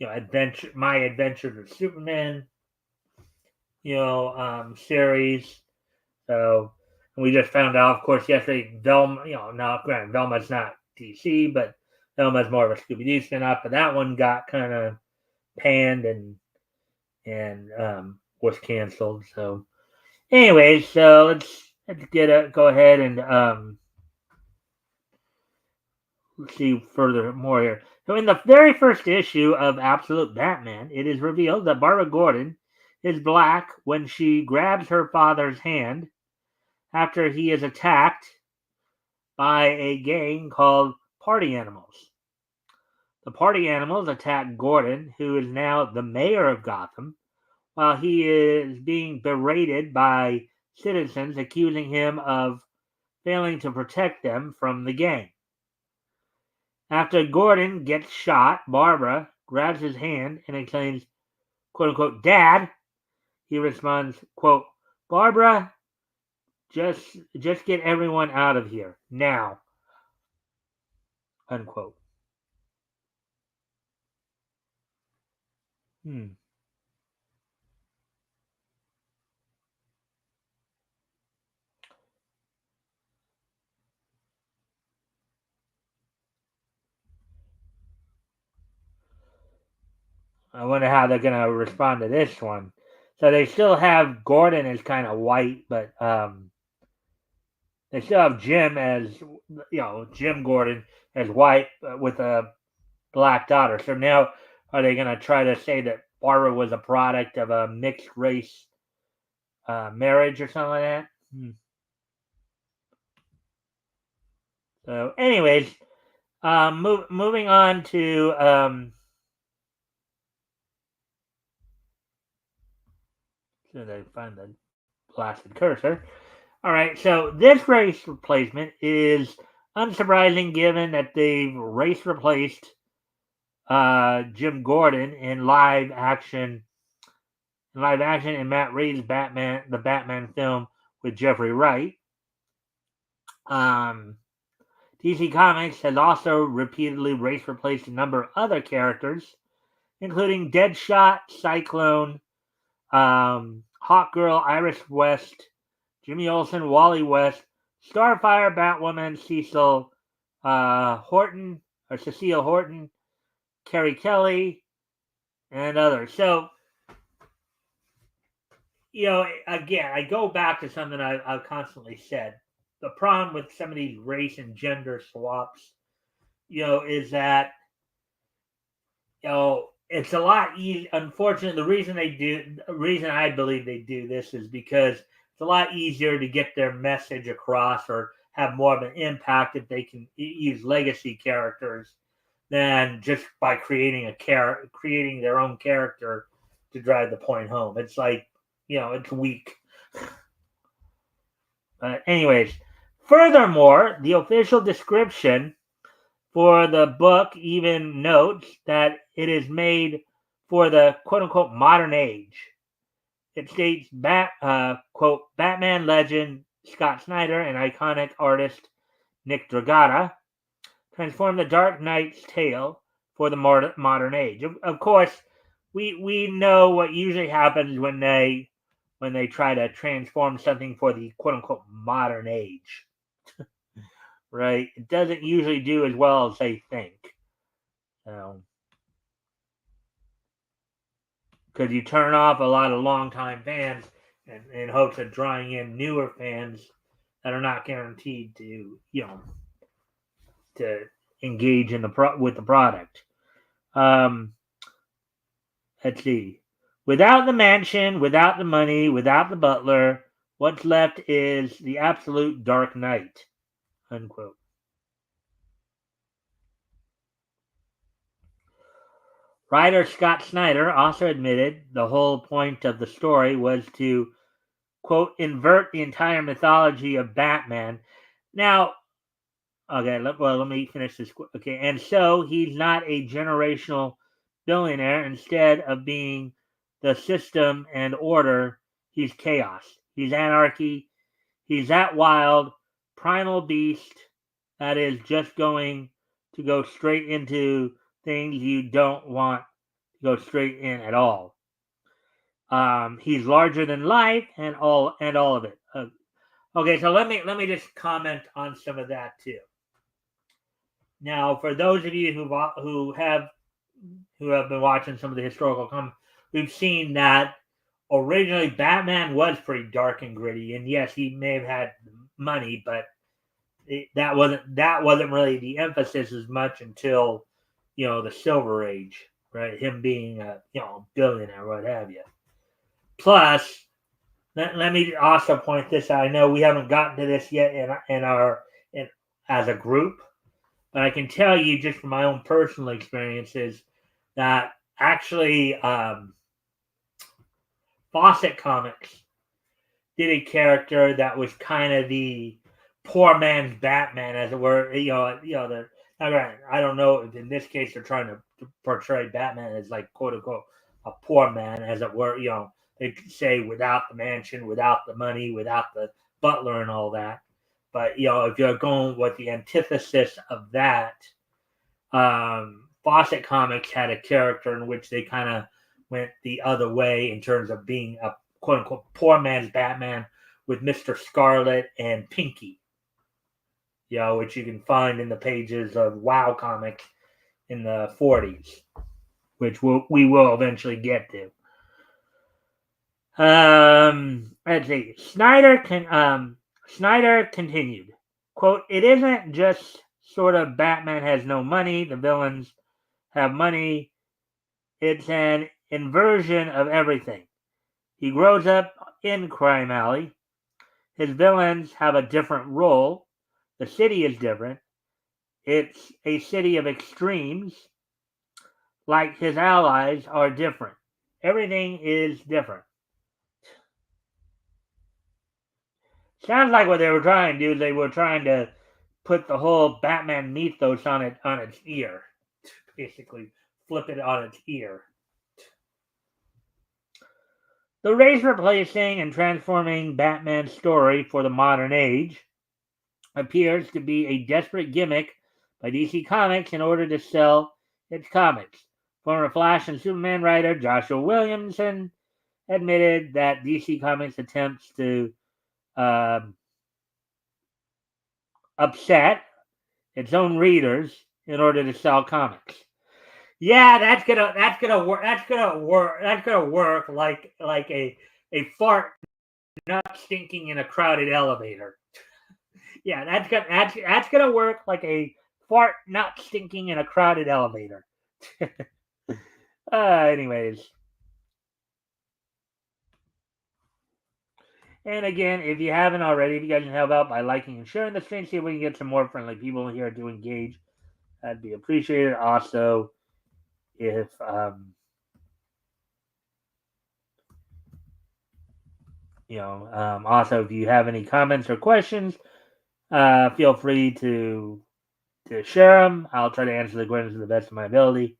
My Adventures with Superman, series. So we just found out, of course, yesterday, Velma, now granted, Velma's not DC, but Velma's more of a Scooby-Doo spin-off, but that one got kind of panned and was canceled. So anyways, so let's go ahead and let's see more here. So in the very first issue of Absolute Batman, it is revealed that Barbara Gordon is black when she grabs her father's hand after he is attacked by a gang called Party Animals. The Party Animals attack Gordon, who is now the mayor of Gotham, while he is being berated by citizens accusing him of failing to protect them from the gang. After Gordon gets shot, Barbara grabs his hand and exclaims, quote unquote, "Dad." He responds, quote, "Barbara, just get everyone out of here now," unquote. I wonder how they're going to respond to this one. So they still have Gordon as kind of white, but they still have Jim as, Jim Gordon as white with a black daughter. So now are they going to try to say that Barbara was a product of a mixed race marriage or something like that? So anyways, moving on to so they find the blasted cursor. All right, so this race replacement is unsurprising given that they've race replaced Jim Gordon in live action in Matt Reeves' the Batman film with Jeffrey Wright. DC Comics has also repeatedly race replaced a number of other characters, including Deadshot, Cyclone, Hawkgirl, Iris West, Jimmy Olsen, Wally West, Starfire, Batwoman, Cecile Horton, Carrie Kelly, and others. So, again, I go back to something I've constantly said. The problem with some of these race and gender swaps, is that, it's a lot easier. Unfortunately, the reason I believe they do this is because it's a lot easier to get their message across or have more of an impact if they can use legacy characters than just by creating their own character to drive the point home. It's like, it's weak. Anyways, furthermore, the official description for the book even notes that it is made for the quote-unquote modern age. It states, quote, Batman legend Scott Snyder and iconic artist Nick Dragotta transformed the Dark Knight's tale for the modern age. Of course, we know what usually happens when they try to transform something for the quote-unquote modern age. Right? It doesn't usually do as well as they think. Because you turn off a lot of longtime fans in hopes of drawing in newer fans that are not guaranteed to, to engage with the product. Let's see. Without the mansion, without the money, without the butler, what's left is the absolute Dark Knight. Unquote. Writer Scott Snyder also admitted the whole point of the story was to, quote, invert the entire mythology of Batman. Now, okay, let me finish this. Okay, and so he's not a generational billionaire. Instead of being the system and order, he's chaos. He's anarchy. He's that wild, primal beast that is just going to go straight into things you don't want go straight in at all. He's larger than life, and all of it. Okay, so let me just comment on some of that too. Now, for those of you who have been watching some of the historical comics, we've seen that originally Batman was pretty dark and gritty, and yes, he may have had money, but that wasn't really the emphasis as much until the Silver Age, right? Him being a billionaire, what have you. Plus, let me also point this out. I know we haven't gotten to this yet in as a group, but I can tell you just from my own personal experiences that actually Fawcett Comics did a character that was kind of the poor man's Batman, as it were. I don't know if in this case they're trying to portray Batman as like quote unquote a poor man, as it were. They say without the mansion, without the money, without the butler and all that. But if you're going with the antithesis of that, Fawcett Comics had a character in which they kind of went the other way in terms of being a quote unquote poor man's Batman with Mr. Scarlet and Pinky. Which you can find in the pages of WoW Comics in the 40s, which we will eventually get to. Let's see. Snyder continued, quote, "It isn't just sort of Batman has no money, the villains have money. It's an inversion of everything. He grows up in Crime Alley. His villains have a different role. The city is different. It's a city of extremes. Like his allies are different. Everything is different." Sounds like what they were trying to do is they were trying to put the whole Batman mythos on its ear. Basically, flip it on its ear. The race replacing and transforming Batman's story for the modern age appears to be a desperate gimmick by DC Comics in order to sell its comics. Former Flash and Superman writer Joshua Williamson admitted that DC Comics attempts to upset its own readers in order to sell comics. Yeah, that's gonna work like a fart not stinking in a crowded elevator. Yeah, that's gonna work like a fart not stinking in a crowded elevator. Anyways. And again, if you haven't already, if you guys can help out by liking and sharing the stream, see if we can get some more friendly people here to engage, that'd be appreciated. Also, if also if you have any comments or questions, feel free to share them. I'll try to answer the questions to the best of my ability.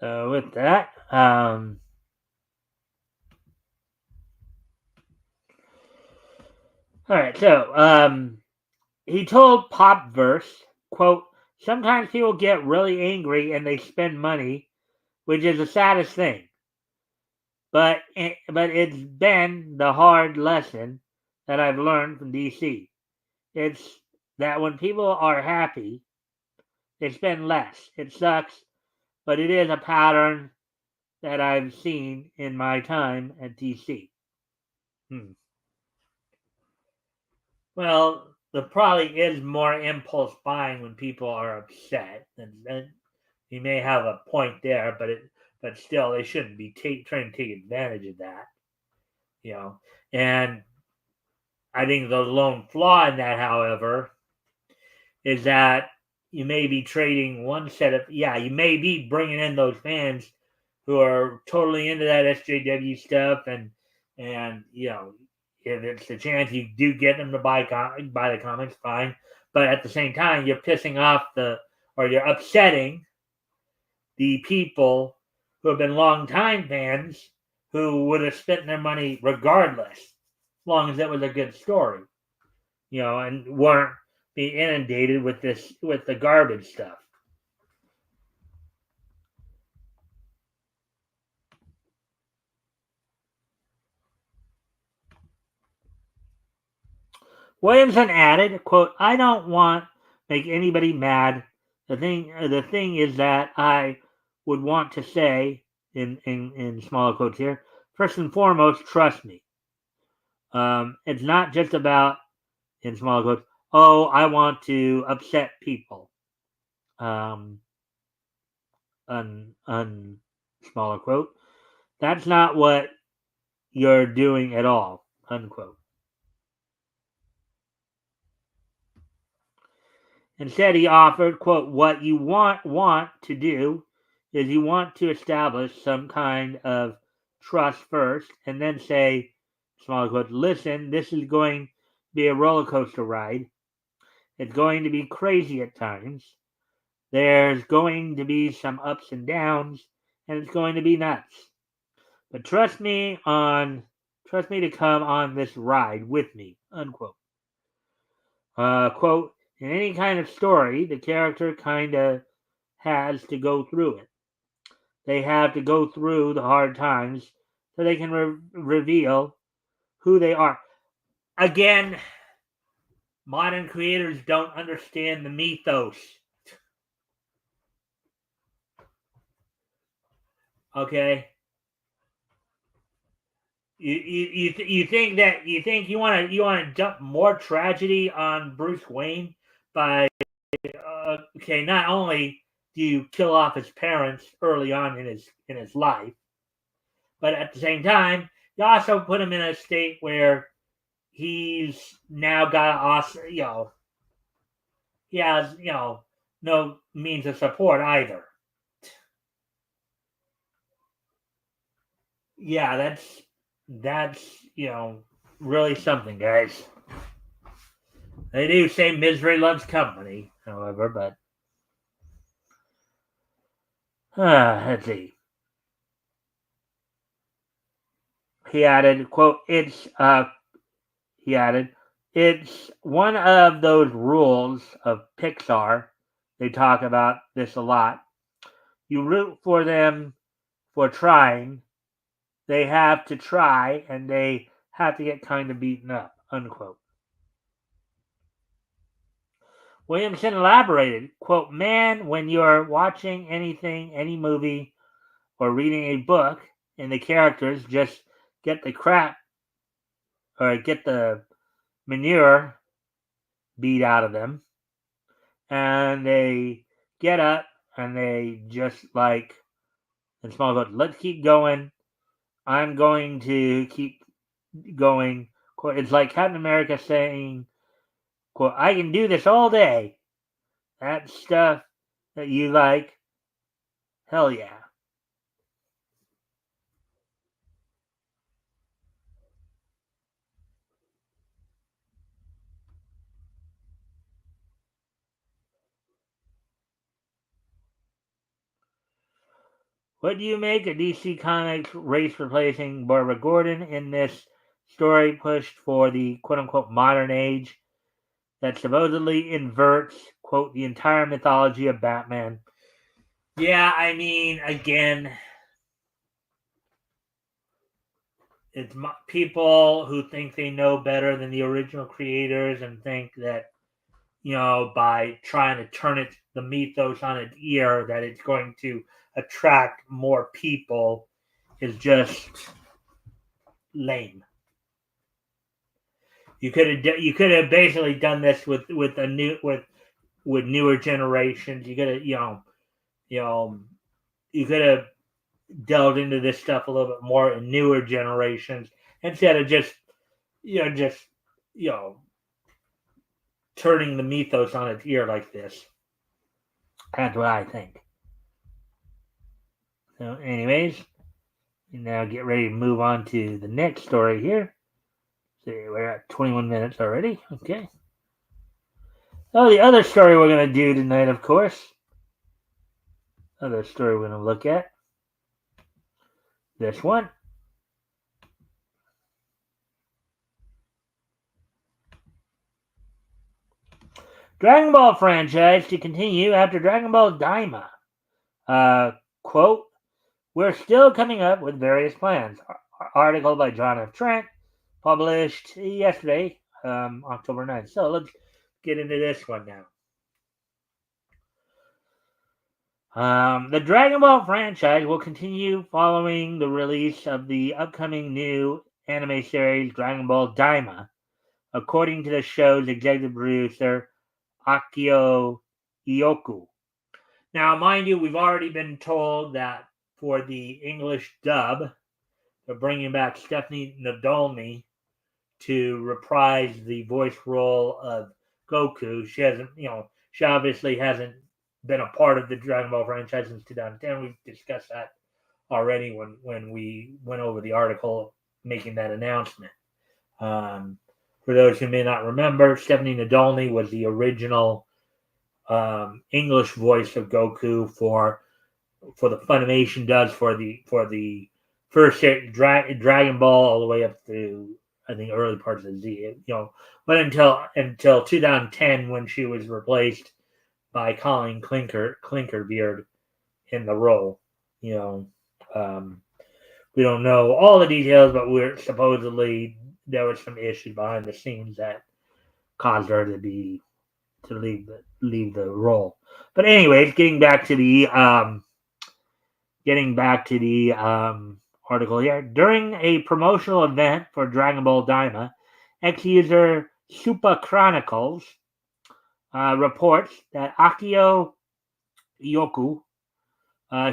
With that, all right. So, he told Popverse, quote, "Sometimes people get really angry and they spend money, which is the saddest thing. But it's been the hard lesson that I've learned from DC. It's that when people are happy, they spend less. It sucks, but it is a pattern that I've seen in my time at DC." Well, there probably is more impulse buying when people are upset, and you may have a point there, but still, they shouldn't be trying to take advantage of that, And I think the lone flaw in that, however, is that you may be trading one set of you may be bringing in those fans who are totally into that SJW stuff, and if it's a chance you do get them to buy the comics, fine. But at the same time, you're pissing off you're upsetting the people who have been longtime fans who would have spent their money regardless, as long as it was a good story, and weren't being inundated with the garbage stuff. Williamson added, quote, I don't want to make anybody mad. The thing is that I would want to say, in smaller quotes here, first and foremost, trust me. It's not just about, in smaller quotes, oh, I want to upset people. Smaller quote. That's not what you're doing at all, unquote. Instead, he offered, quote, what you want to do is you want to establish some kind of trust first and then say, smaller quote, listen, this is going to be a roller coaster ride. It's going to be crazy at times. There's going to be some ups and downs, and it's going to be nuts. But trust me to come on this ride with me, unquote. Quote, in any kind of story, the character kind of has to go through it. They have to go through the hard times so they can reveal who they are. Again, modern creators don't understand the mythos. Okay? You think you want to dump more tragedy on Bruce Wayne by okay, not only do you kill off his parents early on in his life, but at the same time you also put him in a state where he's now got also he has no means of support either. Yeah, that's really something, guys. They do say misery loves company, however, but let's see. He added, quote, he added, it's one of those rules of Pixar. They talk about this a lot. You root for them for trying. They have to try, and they have to get kind of beaten up, unquote. Williamson elaborated, quote, man, when you're watching anything, any movie, or reading a book, and the characters just get the crap or get the manure beat out of them, and they get up and they just like, in small quotes, let's keep going. I'm going to keep going. It's like Captain America saying, quote, I can do this all day. That stuff that you like, hell yeah. What do you make of DC Comics race replacing Barbara Gordon in this story pushed for the quote unquote modern age that supposedly inverts, quote, the entire mythology of Batman? Yeah, I mean, again, it's people who think they know better than the original creators and think that, by trying to turn the mythos on its ear, that it's going to attract more people is just lame. You could have basically done this with newer generations. You could have you could have delved into this stuff a little bit more in newer generations instead of just just you know turning the mythos on its ear like this. That's what I think. So, anyways, we now get ready to move on to the next story here. See, we're at 21 minutes already. Okay. Oh, the other story we're going to do tonight, of course. Other story we're going to look at. This one. Dragon Ball franchise to continue after Dragon Ball Daima. Quote, we're still coming up with various plans. Article by John F. Trent, published yesterday, October 9th. So let's get into this one now. The Dragon Ball franchise will continue following the release of the upcoming new anime series Dragon Ball Daima, according to the show's executive producer Akio Ioku. Now, mind you, we've already been told that for the English dub, they're bringing back Stephanie Nadolny to reprise the voice role of Goku. She obviously hasn't been a part of the Dragon Ball franchise since 2010. We've discussed that already when we went over the article making that announcement. For those who may not remember, Stephanie Nadolny was the original English voice of Goku for the Funimation dubs for the first Dragon Ball all the way up to I think early parts of Z. But until 2010 when she was replaced by Colin Clinkerbeard in the role. We don't know all the details, but we're supposedly there was some issues behind the scenes that caused her to leave the role. But anyways, getting back to the article here. During a promotional event for Dragon Ball Daima, ex-user Super Chronicles reports that Akio Ioku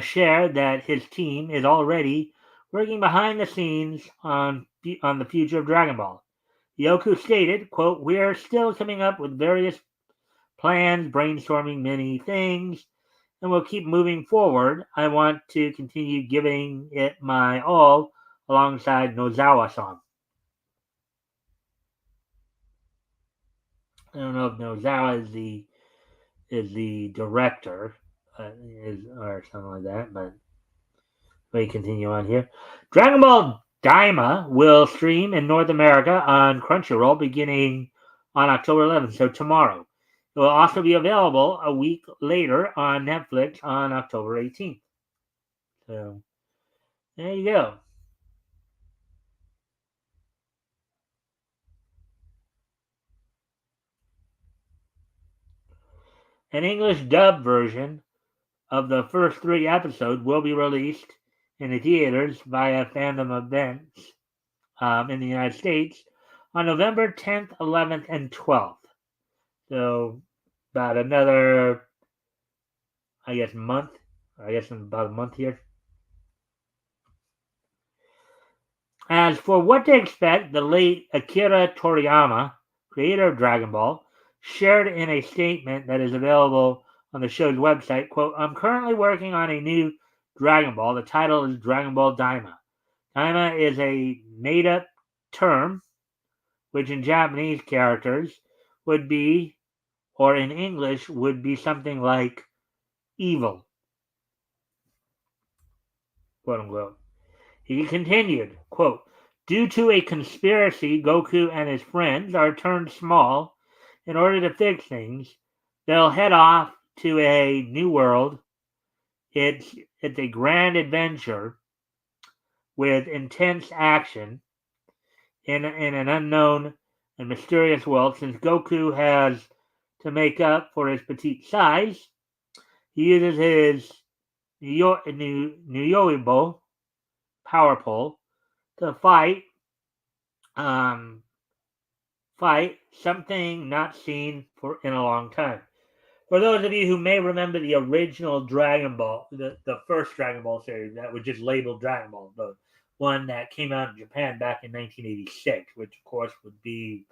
shared that his team is already working behind the scenes on the future of Dragon Ball. Ioku stated, quote, we're still coming up with various plans, brainstorming many things, and we'll keep moving forward. I want to continue giving it my all alongside Nozawa-san. I don't know if Nozawa is the director or something like that, but we continue on here. Dragon Ball Daima will stream in North America on Crunchyroll beginning on October 11th, so tomorrow. It will also be available a week later on Netflix on October 18th. So, there you go. An English dub version of the first 3 episodes will be released in the theaters via Fandom Events in the United States on November 10th, 11th, and 12th. So, about another, month. About a month here. As for what to expect, the late Akira Toriyama, creator of Dragon Ball, shared in a statement that is available on the show's website, quote, I'm currently working on a new Dragon Ball. The title is Dragon Ball Daima. Daima is a made-up term, which in Japanese characters would be, or in English would be something like evil, quote unquote. He continued, quote, due to a conspiracy, Goku and his friends are turned small. In order to fix things, they'll head off to a new world. It's a grand adventure with intense action in an unknown and mysterious world. Since Goku has to make up for his petite size, he uses his Nuyoibo power pole to fight something not seen in a long time. For those of you who may remember the original Dragon Ball, the first Dragon Ball series that was just labeled Dragon Ball, the one that came out in Japan back in 1986, which of course would be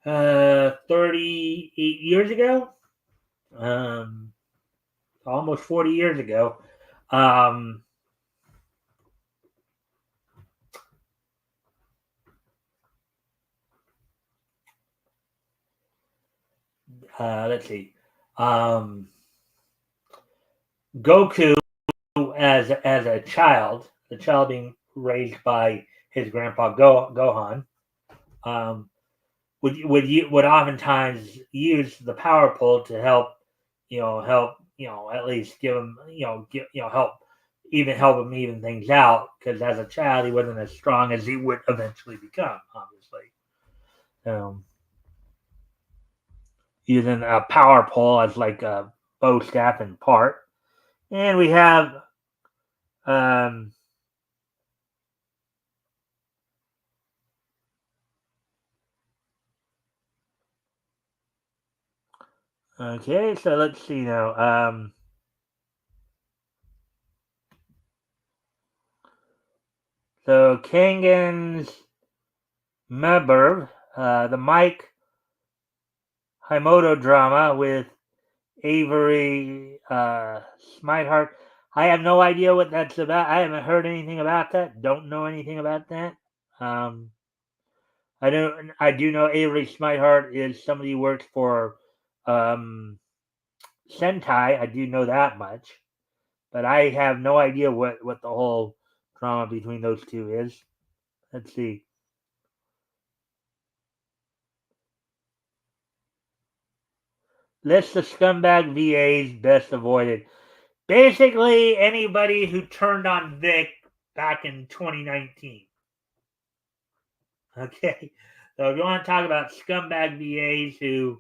38 years ago, almost 40 years ago. Let's see. Goku as a child, the child being raised by his grandpa Gohan, would oftentimes use the power pole to help, at least give him, help even things out, because as a child he wasn't as strong as he would eventually become, obviously. Um, Using a power pole as like a bow staff in part, and we have um, okay, so let's see now. So Kangen's member, the Mike Himoto drama with Avery Smithart. I have no idea what that's about. I haven't heard anything about that. Don't know anything about that. Um, I do know Avery Smithart is somebody who works for um, Sentai. I do know that much, but I have no idea what the whole drama between those two is. Let's see. List of scumbag VAs best avoided. Basically, anybody who turned on Vic back in 2019. Okay, so if you want to talk about scumbag VAs who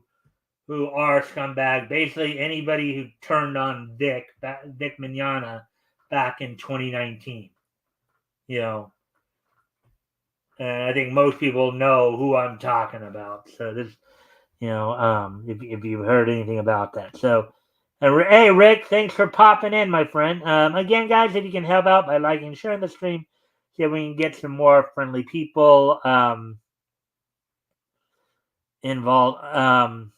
are scumbag, basically anybody who turned on Vic Mignogna back in 2019. You know, and I think most people know who I'm talking about. So this, if you've heard anything about that. So, hey, Rick, thanks for popping in, my friend. Again, guys, if you can help out by liking and sharing the stream, see if we can get some more friendly people involved.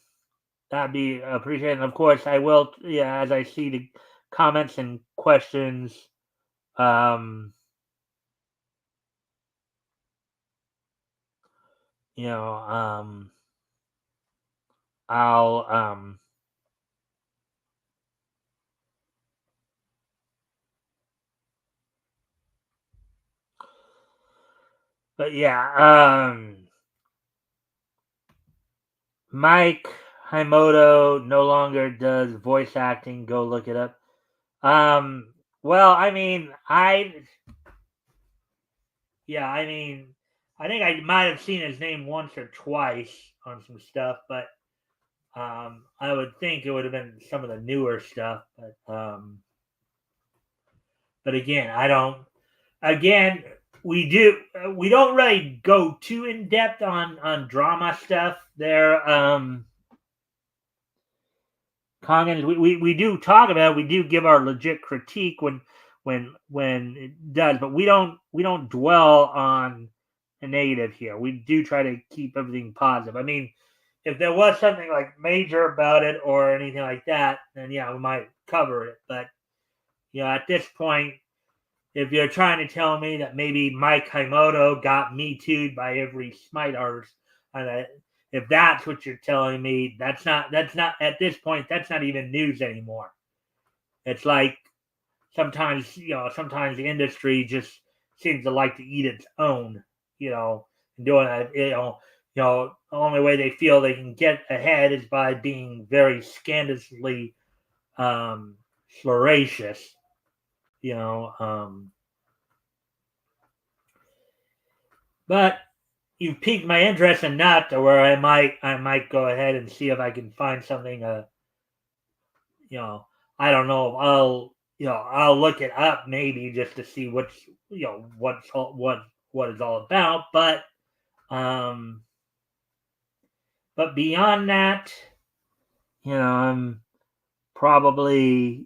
That'd be appreciated. And of course, I will, yeah, as I see the comments and questions, um, you know, I'll, but yeah, Mike Himoto no longer does voice acting. Go look it up. Well, I mean, I think I might have seen his name once or twice on some stuff, but I would think it would have been some of the newer stuff. But again, I don't. Again, we don't really go too in depth on drama stuff there. Kongans, we do talk about it, we do give our legit critique when it does, but we don't dwell on a negative here. We do try to keep everything positive. I mean, if there was something like major about it or anything like that, then yeah, we might cover it. But at this point, if you're trying to tell me that maybe Mike Himoto got me too'd by every smite artist, if that's what you're telling me, that's not at this point, that's not even news anymore. It's like sometimes the industry just seems to like to eat its own, and doing that, the only way they feel they can get ahead is by being very scandalously floracious, you know. But you've piqued my interest enough to where I might go ahead and see if I can find something. You know, I don't know. I'll look it up maybe just to see what it's all about. Um, but beyond that, I'm probably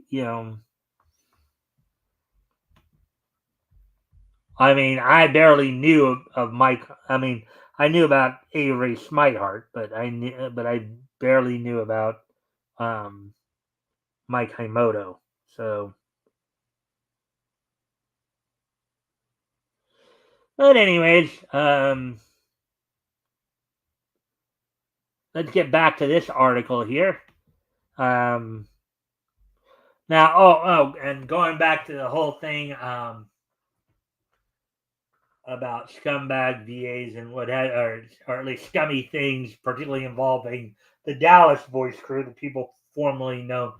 I mean, I barely knew of Mike. I mean, I knew about Avery Smithart, but I barely knew about um, Mike Himoto. So, but anyways, let's get back to this article here. Um, and going back to the whole thing about scumbag VAs and what had, or at least scummy things, particularly involving the Dallas voice crew, the people formerly known.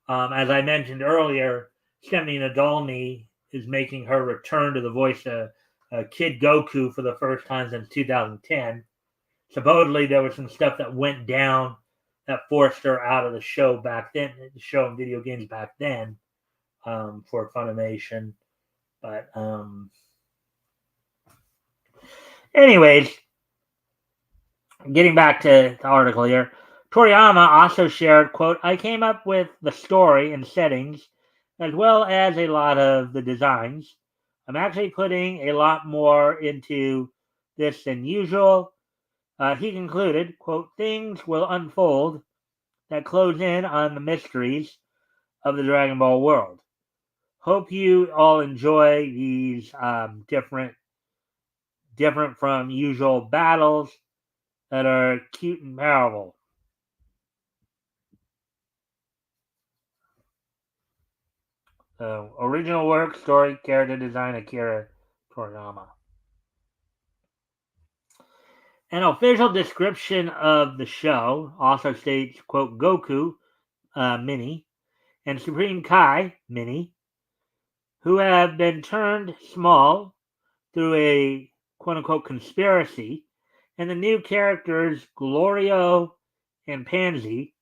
As I mentioned earlier, Stephanie Nadolny is making her return to the voice of Kid Goku for the first time since 2010. Supposedly, there was some stuff that went down that forced her out of the show back then, the show and video games back then, for Funimation. But anyways, getting back to the article here, Toriyama also shared, quote, I came up with the story and settings as well as a lot of the designs. I'm actually putting a lot more into this than usual. He concluded, quote, things will unfold that close in on the mysteries of the Dragon Ball world. Hope you all enjoy these different from usual battles that are cute and powerful. So, original work, story, character design, Akira Toriyama. An official description of the show also states, quote, Goku, Mini, and Supreme Kai, Mini, who have been turned small through a quote-unquote conspiracy, and the new characters, Glorio and Pansy,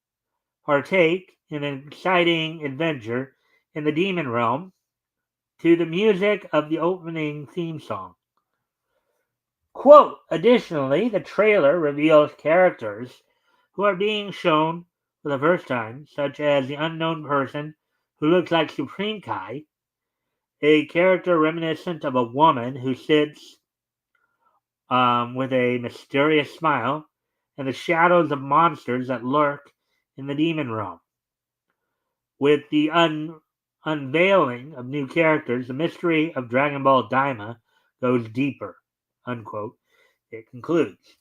partake in an exciting adventure in the demon realm to the music of the opening theme song. Quote, additionally, the trailer reveals characters who are being shown for the first time, such as the unknown person who looks like Supreme Kai, a character reminiscent of a woman who sits with a mysterious smile, and the shadows of monsters that lurk in the demon realm. With the unveiling of new characters, the mystery of Dragon Ball Daima goes deeper, unquote. It concludes.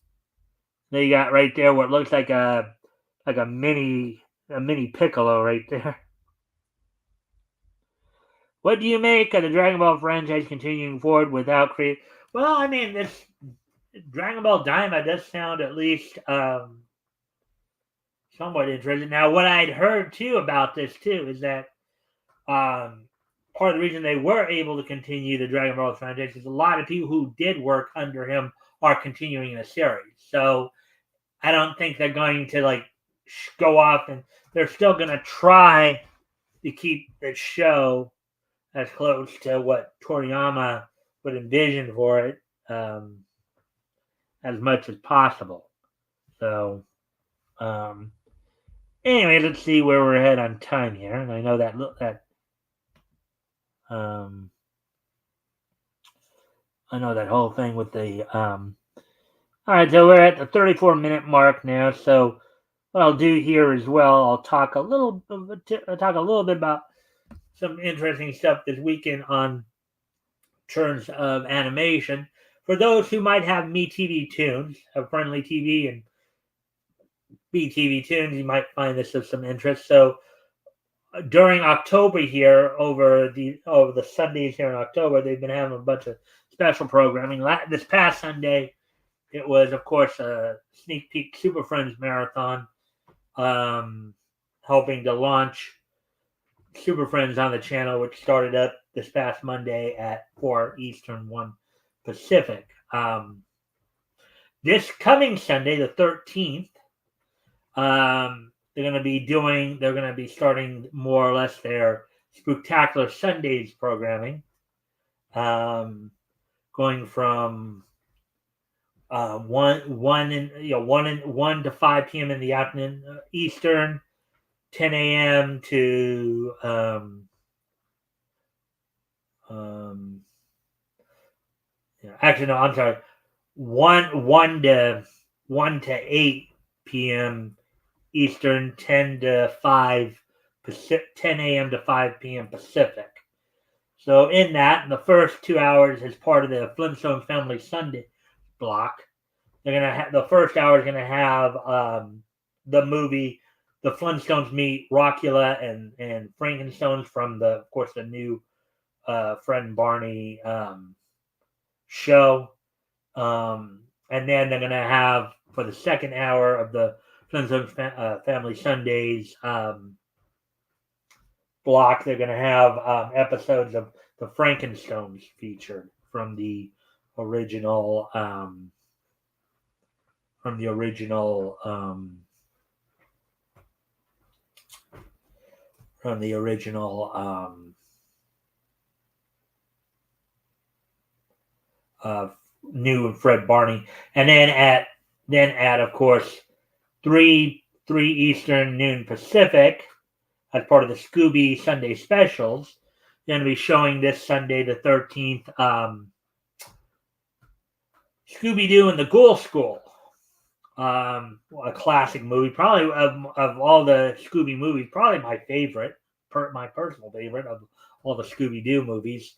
There you got right there what looks like a mini Piccolo right there. What do you make of the Dragon Ball franchise continuing forward without create? Well, I mean, this Dragon Ball Daima does sound at least somewhat interesting. Now, what I'd heard too about this too is that part of the reason they were able to continue the Dragon Ball franchise is a lot of people who did work under him are continuing the series. So I don't think they're going to like go off, and they're still going to try to keep the show as close to what Toriyama would envision for it as much as possible. So, anyway, let's see where we're at on time here. And I know that I know that whole thing with the all right, so we're at the 34-minute mark now. So what I'll do here as well, I'll talk a little bit about some interesting stuff this weekend on terms of animation. For those who might have MeTV Tunes, have Friendly TV and BTV Tunes, you might find this of some interest. So during October here, over the Sundays here in October, they've been having a bunch of special programming. This past Sunday, it was, of course, a sneak peek Super Friends marathon, helping to launch Super Friends on the channel, which started up this past Monday at 4 Eastern, 1 Pacific. This coming Sunday, the 13th, they're going to be starting more or less their Spooktacular Sundays programming, going from 1 to 5 p.m. in the afternoon Eastern, 10 a.m. to actually no, I'm sorry, 1 to 8 p.m. Eastern, 10 to 5 Pacific, 10 a.m. to 5 p.m. Pacific. So in that, the first 2 hours is part of the Flintstone Family Sunday block. They're gonna have the first hour is gonna have the movie The Flintstones Meet Rockula and Frankenstones from of course the new Fred and Barney show. And then they're going to have, for the second hour of the Flintstones Family Sundays block, they're going to have episodes of the Frankenstones featured from the original from the original New and Fred Barney, and then at of course 3 Eastern, noon Pacific, as part of the Scooby Sunday specials. They're going to be showing this Sunday the 13th Scooby-Doo and the Ghoul School. A classic movie, probably of all the Scooby movies, probably my favorite, my personal favorite of all the Scooby-Doo movies.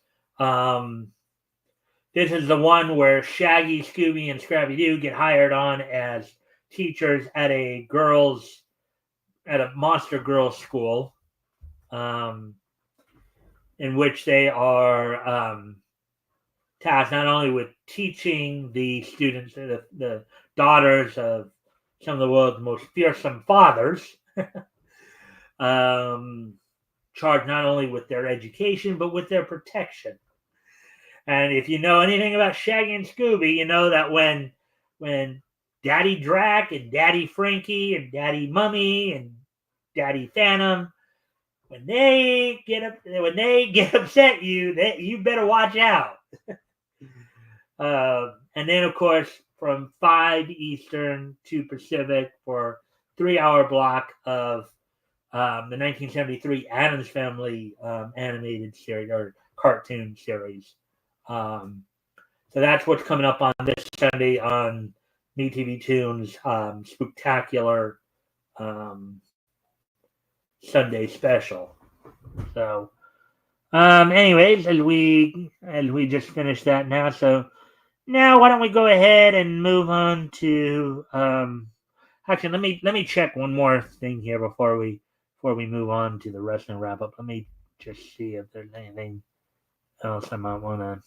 This is the one where Shaggy, Scooby, and Scrappy-Doo get hired on as teachers at a monster girls school, in which they are tasked not only with teaching the students, the daughters of some of the world's most fearsome fathers, charged not only with their education, but with their protection. And if you know anything about Shaggy and Scooby, you know that when Daddy Drac and Daddy Frankie and Daddy Mummy and Daddy Phantom, when they get upset, you better watch out. And then, of course, from 5 Eastern to Pacific for 3-hour block of the 1973 Addams Family animated series or cartoon series. So that's what's coming up on this Sunday on MeTV Toons Spooktacular Sunday special. So, anyways, as we just finished that now, so now why don't we go ahead and move on to actually let me check one more thing here before we move on to the wrestling wrap up. Let me just see if there's anything else I might want to.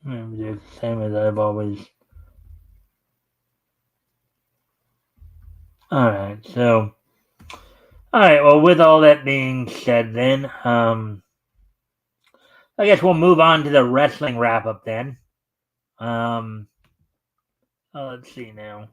The same as I've always. Alright, so. Alright, well, with all that being said, then, I guess we'll move on to the wrestling wrap up then. Let's see now.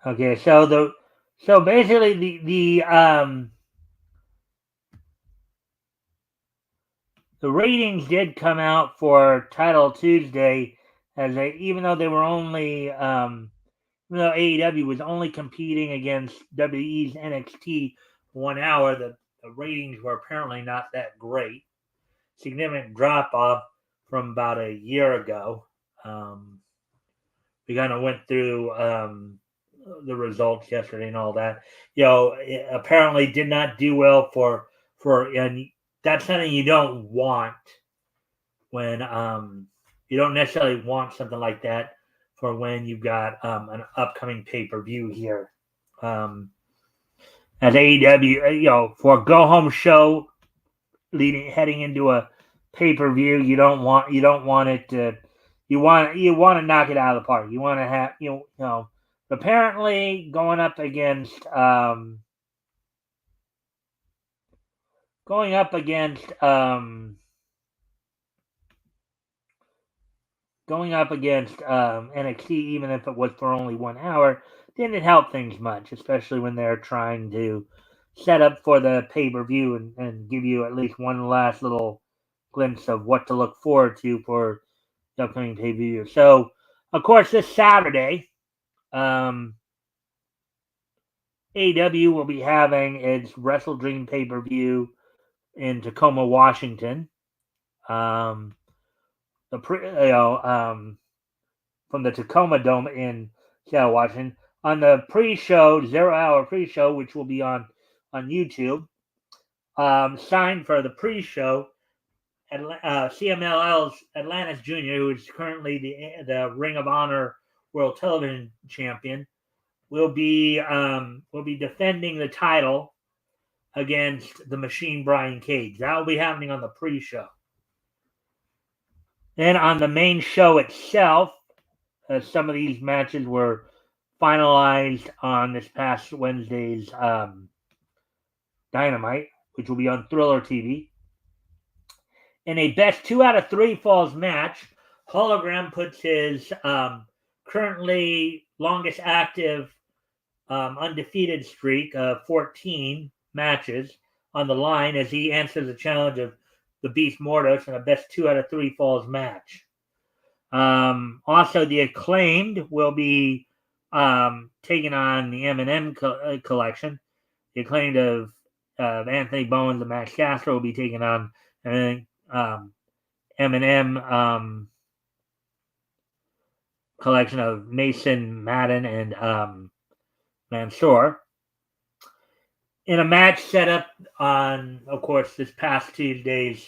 Okay, so basically the ratings did come out for Title Tuesday, as even though they were only even though AEW was only competing against WWE's NXT 1 hour, the ratings were apparently not that great. Significant drop off from about a year ago. We kind of went through the results yesterday and all that. It apparently did not do well for and that's something you don't want when you don't necessarily want something like that for when you've got an upcoming pay-per-view here. As AEW, for a go-home show heading into a pay-per-view, you don't want it to. You want to knock it out of the park. You want to have apparently going up against going up against NXT, even if it was for only 1 hour, didn't help things much, especially when they're trying to set up for the pay-per-view and give you at least one last little glimpse of what to look forward to for the upcoming pay-per-view. So, of course, this Saturday, AEW will be having its Wrestle Dream pay-per-view in Tacoma, Washington. Um, from the Tacoma Dome in Seattle, Washington. On the pre-show, 0 hour pre-show, which will be on YouTube, signed for the pre-show, CMLL's Atlantis Jr., who is currently the Ring of Honor World Television Champion, will be defending the title against the Machine Brian Cage. That will be happening on the pre-show. Then on the main show itself, some of these matches were finalized on this past Wednesday's Dynamite, which will be on Thriller TV. In a best 2 out of 3 falls match, Hologram puts his currently longest active undefeated streak of 14 matches on the line as he answers the challenge of the Beast Mortis in a best 2 out of 3 falls match. Also, the Acclaimed will be taking on the M&M collection. The Acclaimed of Anthony Bowens and Max Castro will be taking on M&M collection of Mason Madden and Mansoor. In a match set up on, of course, this past Tuesday's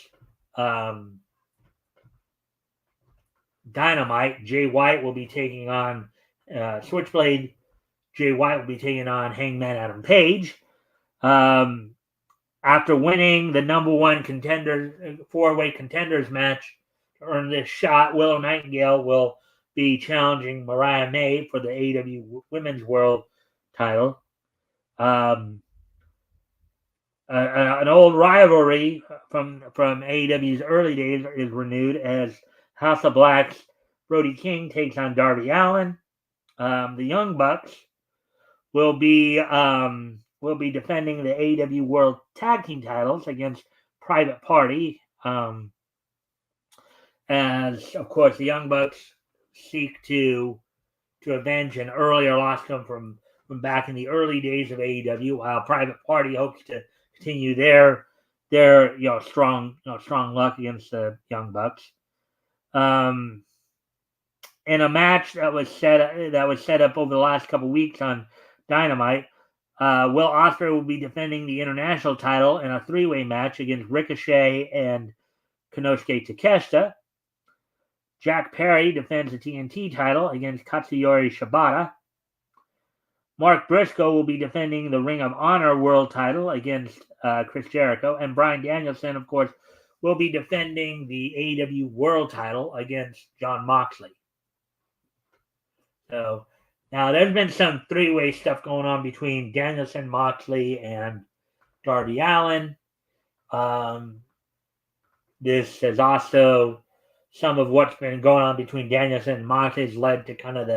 Dynamite, Jay White will be taking on Switchblade. Jay White will be taking on Hangman Adam Page. After winning the number one contender, 4-way contenders match to earn this shot, Willow Nightingale will be challenging Mariah May for the AEW Women's World title. An old rivalry from AEW's early days is renewed as House of Black's Brody King takes on Darby Allin. The Young Bucks will be defending the AEW World Tag Team titles against Private Party. As of course the Young Bucks seek to avenge an earlier loss from back in the early days of AEW, while Private Party hopes to continue their strong luck against the Young Bucks. In a match that was set up over the last couple weeks on Dynamite, Will Ospreay will be defending the international title in a 3-way match against Ricochet and Konosuke Takeshita. Jack Perry defends the TNT title against Katsuyori Shibata. Mark Briscoe will be defending the Ring of Honor World title against Chris Jericho. And Bryan Danielson, of course, will be defending the AEW World title against Jon Moxley. So now there's been some 3-way stuff going on between Danielson, Moxley, and Darby Allin. This has also, some of what's been going on between Danielson and Moxley has led to kind of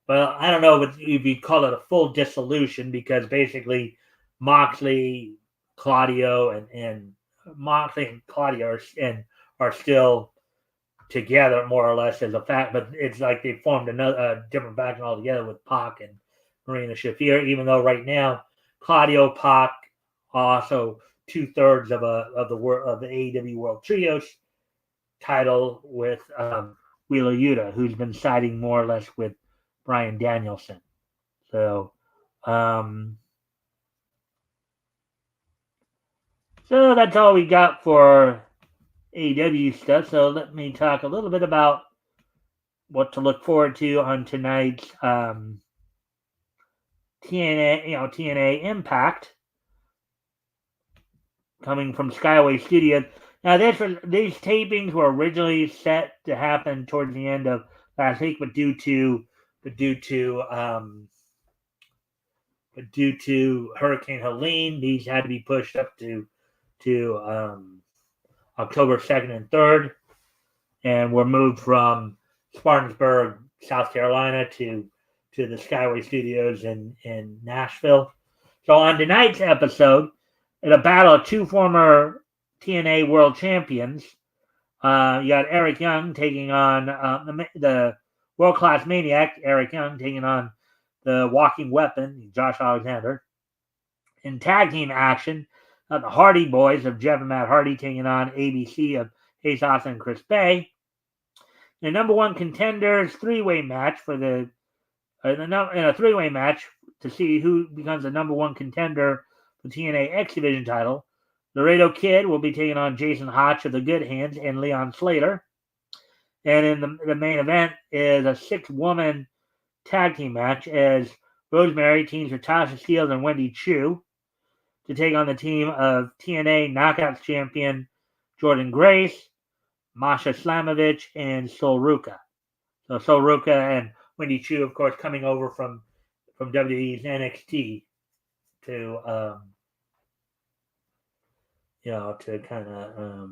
I don't know if you'd call it a full dissolution, because basically Moxley, Claudio, and Claudio are still together more or less as a fact, but it's like they formed a different faction altogether with Pac and Marina Shafir, even though right now Claudio, Pac, also 2/3 of the AEW World Trios title with Wheeler Yuta, who's been siding more or less with Bryan Danielson. So that's all we got for AEW stuff. So let me talk a little bit about what to look forward to on tonight's TNA Impact, coming from Skyway Studios. Now, these tapings were originally set to happen towards the end of last week, but due to Hurricane Helene, these had to be pushed up to to October 2nd and 3rd, and were moved from Spartanburg, South Carolina, to the Skyway Studios in Nashville. So on tonight's episode, in a battle of two former TNA World Champions, you got Eric Young taking on the world-class maniac, Eric Young, taking on the walking weapon, Josh Alexander. In tag team action, the Hardy Boys of Jeff and Matt Hardy taking on ABC of Ace Austin and Chris Bay. The number one contenders three-way match for in a three-way match to see who becomes the number one contender for TNA X Division title. Laredo Kid will be taking on Jason Hotch of the Good Hands and Leon Slater. And in the main event is a 6-woman tag team match as Rosemary teams with Tasha Steelz and Wendy Chu to take on the team of TNA Knockouts champion Jordan Grace, Masha Slamovich, and Sol Ruka. So Sol Ruka and Wendy Chu, of course, coming over from WWE's NXT to to kind of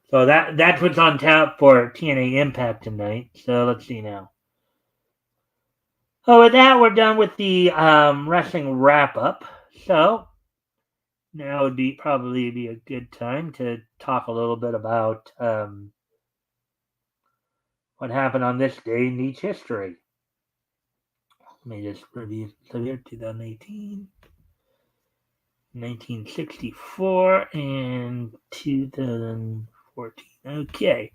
so that's what's on tap for TNA Impact tonight. So let's see now. So with that, we're done with the wrestling wrap up. So now would probably be a good time to talk a little bit about what happened on this day in Neach history. Let me just review. So here, 2018, 1964, and 2014. Okay.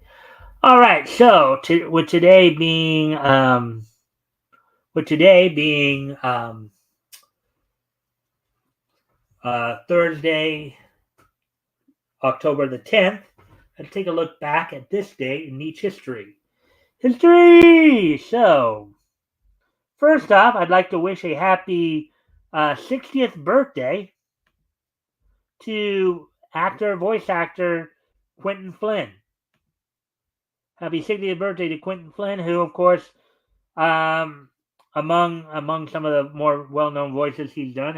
All right. So with today being Thursday, October the 10th, let's take a look back at this day in Neach history. So, first off, I'd like to wish a happy 60th birthday to voice actor Quentin Flynn. Happy 60th birthday to Quentin Flynn, who, of course, among some of the more well-known voices he's done,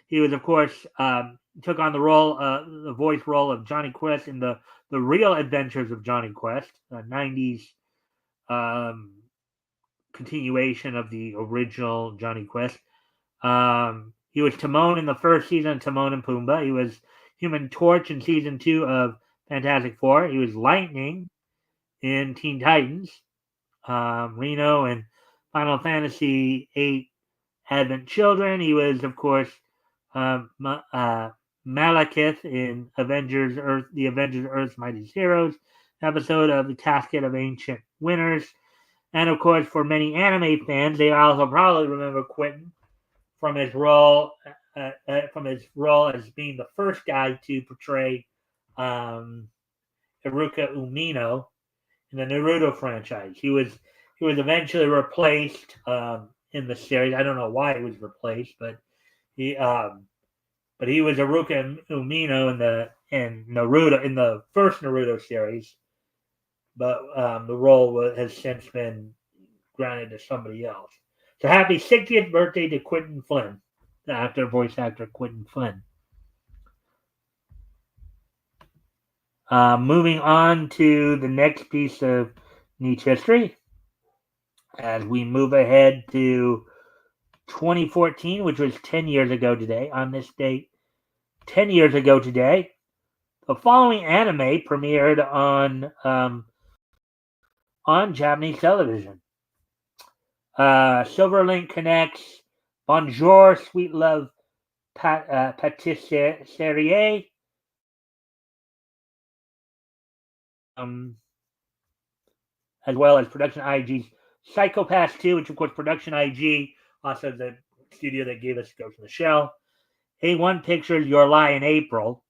he was, of course, took on the voice role of Johnny Quest in the Real Adventures of Johnny Quest, a 90s continuation of the original Johnny Quest. He was Timon in the first season of Timon and Pumbaa. He was Human Torch in season 2 of Fantastic Four. He was Lightning in Teen Titans. Reno and Final Fantasy VIII Advent Children. He was, of course, Malekith in the Avengers Earth's Mightiest Heroes episode of the Casket of Ancient Winners. And, of course, for many anime fans, they also probably remember Quentin from his role as being the first guy to portray Haruka Umino in the Naruto franchise. He was eventually replaced in the series. I don't know why he was replaced, but he was Haruka Umino in Naruto in the first Naruto series. But the role has since been granted to somebody else. So happy 60th birthday to Quentin Flynn, the voice actor Quentin Flynn. Moving on to the next piece of Neach history, as we move ahead to 2014, which was 10 years ago today. On this date, 10 years ago today, the following anime premiered on Japanese television. Silverlink Connects Bonjour, Sweet Love Patisserie. As well as Production IG's Psycho-Pass 2, which of course Production IG, also the studio that gave us Ghost in the Shell. A1 Pictures Your Lie in April,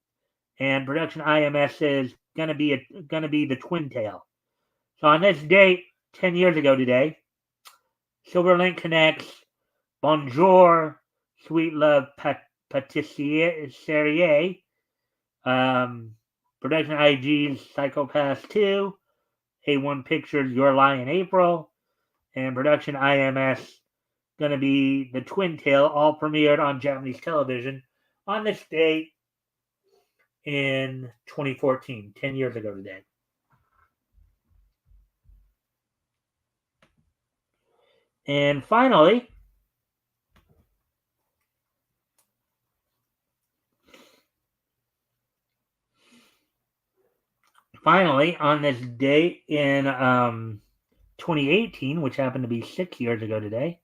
and Production IMS is gonna be the Twin Tail. So on this date, 10 years ago today, Silverlink Connects Bonjour, Sweet Love Patisserie, Production IG's Psycho-Pass 2, A1 Pictures Your Lie in April, and Production IMS going to be the Twin Tail, all premiered on Japanese television on this date in 2014, 10 years ago today. And finally, on this date in 2018, which happened to be 6 years ago today.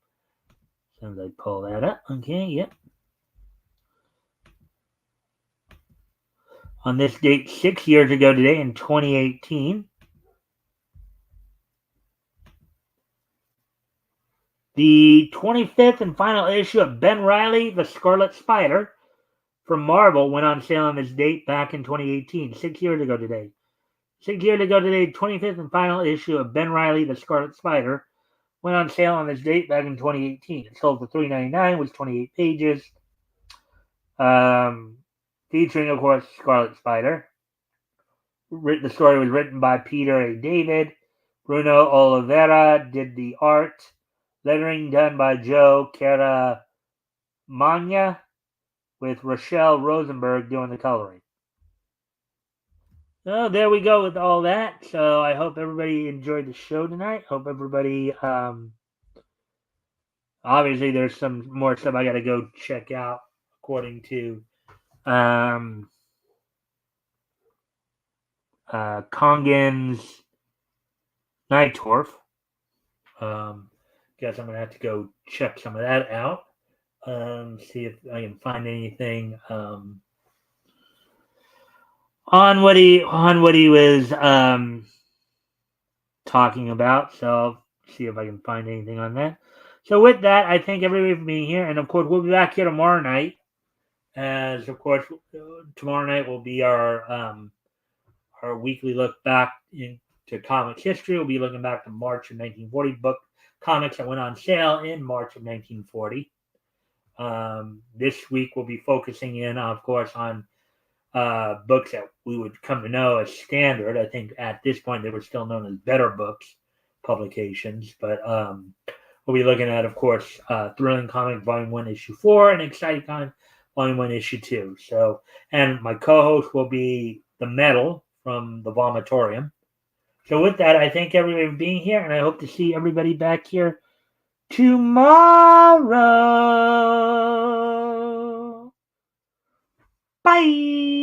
So I pull that up. Okay, yep. On this date 6 years ago today in 2018, the 25th and final issue of Ben Reilly, The Scarlet Spider from Marvel went on sale on this date back in 2018, 6 years ago today. 6 years ago today, 25th and final issue of Ben Reilly, The Scarlet Spider went on sale on this date back in 2018. It sold for $3.99, was 28 pages, featuring, of course, Scarlet Spider. The story was written by Peter A. David. Bruno Oliveira did the art. Lettering done by Joe Caramagna, with Rochelle Rosenberg doing the coloring. So there we go with all that. So I hope everybody enjoyed the show tonight. Hope everybody, obviously there's some more stuff I got to go check out according to Kongens Nightorf. Guess I'm gonna have to go check some of that out. See if I can find anything on what he was talking about. So I'll see if I can find anything on that. So with that, I thank everybody for being here, and of course we'll be back here tomorrow night. As of course tomorrow night will be our weekly look back into comics history. We'll be looking back to March of 1940 book comics that went on sale in March of 1940. This week we'll be focusing in, of course, on books that we would come to know as standard. I think at this point they were still known as better books publications, but we'll be looking at, of course, Thrilling Comic Volume 1, Issue 4, and Exciting Comic Volume 1, Issue 2. So, and my co-host will be The Metal from the Vomitorium. So with that, I thank everybody for being here, and I hope to see everybody back here tomorrow. Bye.